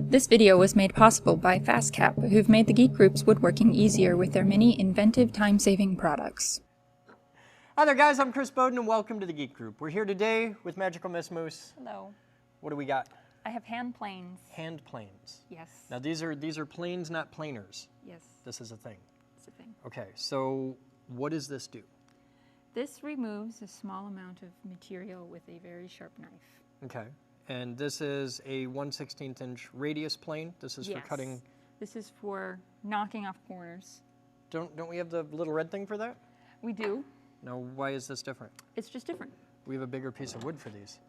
This video was made possible by FastCap, who've made the Geek Group's woodworking easier with their many inventive, time-saving products. Hi there guys, I'm Chris Bowden and welcome to the Geek Group. We're here today with Magical Miss Moose. Hello. What do we got? I have hand planes. Hand planes. Yes. Now these are planes, not planers. Yes. This is a thing. It's a thing. Okay, so what does this do? This removes a small amount of material with a very sharp knife. Okay, and this is a 1/16 inch radius plane. This is for cutting. This is for knocking off corners. Don't we have the little red thing for that? We do. Now why is this different? It's just different. We have a bigger piece of wood for these.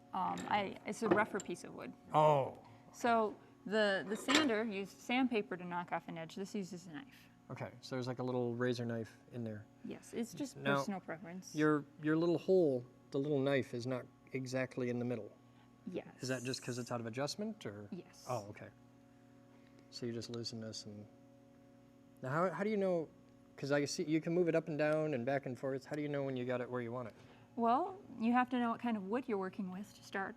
It's a rougher piece of wood. Oh. So the sander used sandpaper to knock off an edge. This uses a knife. Okay, so there's like a little razor knife in there. Yes, it's just now, personal preference. Your little hole, the little knife, is not exactly in the middle. Yes. Is that just because it's out of adjustment, or? Yes. Oh, okay. So you just loosen this, and now how do you know? Because I see you can move it up and down and back and forth. How do you know when you got it where you want it? Well, you have to know what kind of wood you're working with to start.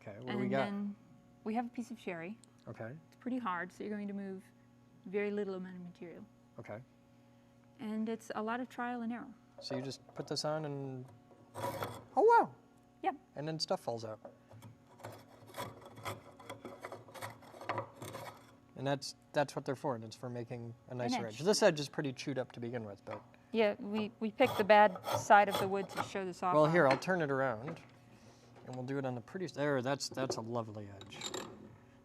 Okay, what do we got? And then we have a piece of sherry. Okay. It's pretty hard, so you're going to move very little amount of material. Okay. And it's a lot of trial and error. So you just put this on and, oh wow. Yeah. And then stuff falls out. And that's what they're for, and it's for making a nicer edge. This edge is pretty chewed up to begin with, but. Yeah, we picked the bad side of the wood to show this off. Well, here, I'll turn it around, and we'll do it on the pretty, there, that's a lovely edge.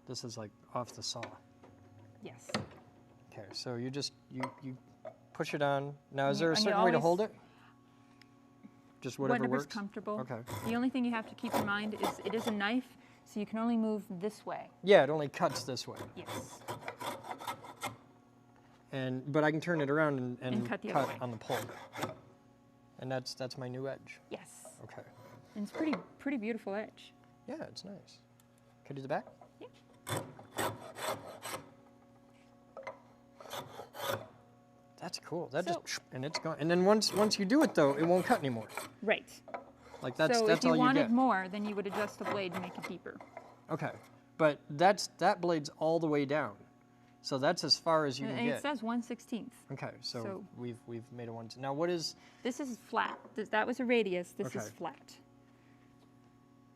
This is like off the saw. Yes. Okay, so you just, you push it on. Now, is there a certain way to hold it? Just whatever works? Whatever's comfortable. Okay. The only thing you have to keep in mind is it is a knife, so you can only move this way. Yeah, it only cuts this way. Yes. But I can turn it around and cut the cut other way. on the pole. And that's my new edge. Yes. Okay. And it's pretty beautiful edge. Yeah, it's nice. Can I do the back? Yeah. That's cool. That just and it's gone. And then once you do it though, it won't cut anymore. Right. Like that's so all you get. if you wanted more, then you would adjust the blade to make it deeper. Okay, but that blade's all the way down, so that's as far as you can get. It says 1/16. Okay, so we've made a one. Now what is? This is flat. That was a radius. This is flat.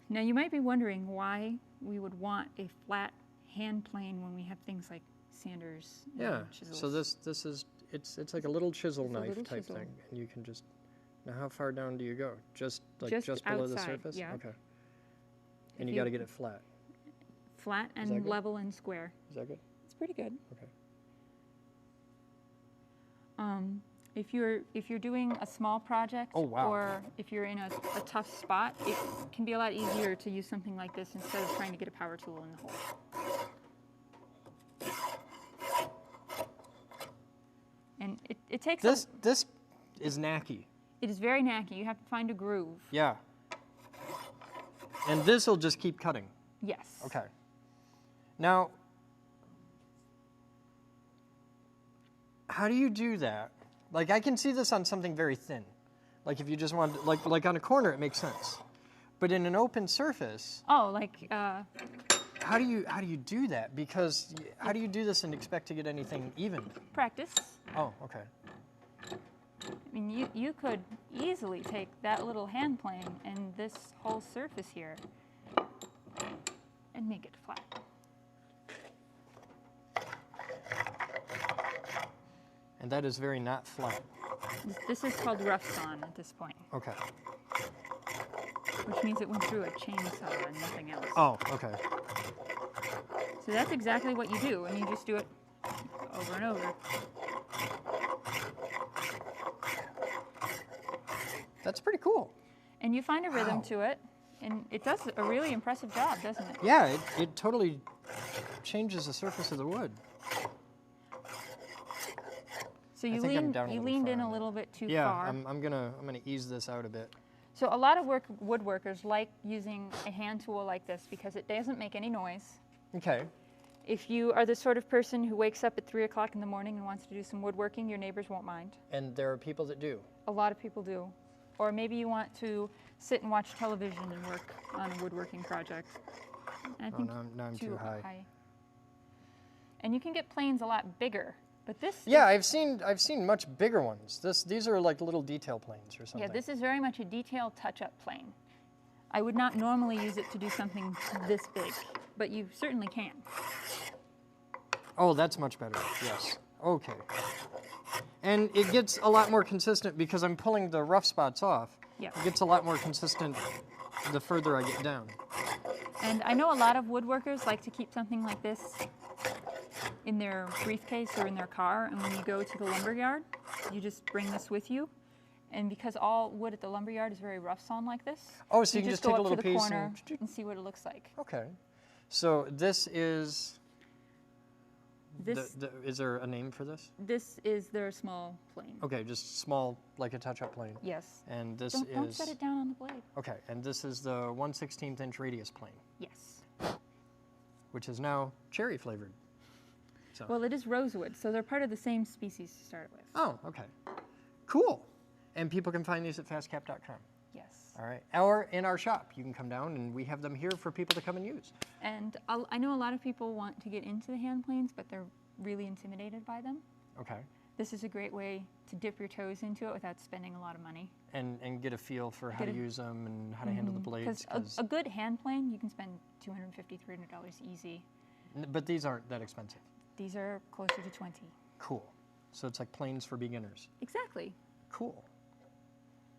Now you might be wondering why we would want a flat hand plane when we have things like sanders. Yeah. And chisels. So this is it's like a little chisel knife type chisel. thing, and you can just. Now how far down do you go? Just below outside, the surface? Yeah. Okay. And you got to get it flat. Flat and level and square. Is that good? It's pretty good. Okay. If you're doing a small project, or if you're in a tough spot, it can be a lot easier to use something like this instead of trying to get a power tool in the hole. And it takes this is knacky. It is very knacky. You have to find a groove. Yeah. And this will just keep cutting. Yes. Okay. Now, how do you do that? Like I can see this on something very thin. Like if you just want, like on a corner, it makes sense. But in an open surface. Oh, like. How do you do that? Because how do you do this and expect to get anything even? Practice. Oh, okay. I mean, you could easily take that little hand plane and this whole surface here and make it flat. And that is very not flat. This is called rough sawn at this point. Okay. Which means it went through a chainsaw and nothing else. Oh, okay. So that's exactly what you do, and you just do it over and over. That's pretty cool. And you find a rhythm to it, and it does a really impressive job, doesn't it? Yeah, it totally changes the surface of the wood. So you leaned in a little bit too far. Yeah, I'm gonna ease this out a bit. So a lot of woodworkers like using a hand tool like this because it doesn't make any noise. Okay. If you are the sort of person who wakes up at 3 o'clock in the morning and wants to do some woodworking, your neighbors won't mind. And there are people that do. A lot of people do. Or maybe you want to sit and watch television and work on a woodworking project. I think now I'm too high. And you can get planes a lot bigger, but this Yeah, I've seen much bigger ones. These are like little detail planes or something. Yeah, this is very much a detailed touch-up plane. I would not normally use it to do something this big, but you certainly can. Oh, that's much better. Yes. Okay. And it gets a lot more consistent because I'm pulling the rough spots off. Yeah. It gets a lot more consistent the further I get down. And I know a lot of woodworkers like to keep something like this in their briefcase or in their car, and when you go to the lumberyard, you just bring this with you. And because all wood at the lumberyard is very rough sawn like this, Oh, so you can just go take a up little to the piece corner and see what it looks like. Okay. So this is... This is there a name for this? this is their small plane. Okay, just small, like a touch-up plane. Yes. And this Don't is... set it down on the blade. Okay, and this is the 1/16 inch radius plane, Yes. which is now cherry flavored. So. Well, it is rosewood, so they're part of the same species to start with. Oh, okay. Cool. And people can find these at fastcap.com. Yes. All right. Or in our shop. You can come down and we have them here for people to come and use. And I know a lot of people want to get into the hand planes, but they're really intimidated by them. Okay. This is a great way to dip your toes into it without spending a lot of money. And get a feel for how to use them and how to handle the blades. Because a good hand plane, you can spend $250, $300 easy. But these aren't that expensive. These are closer to 20. Cool. So it's like planes for beginners. Exactly. Cool.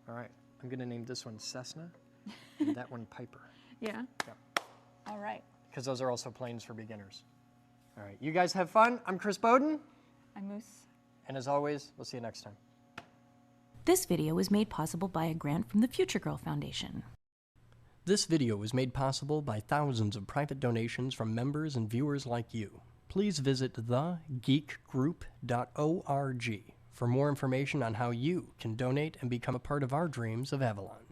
All right. I'm going to name this one Cessna and that one Piper. Yeah? Yep. All right. Because those are also planes for beginners. All right. You guys have fun. I'm Chris Bowden. I'm Moose. And as always, we'll see you next time. This video was made possible by a grant from the Future Girl Foundation. This video was made possible by thousands of private donations from members and viewers like you. Please visit thegeekgroup.org for more information on how you can donate and become a part of our dreams of Avalon.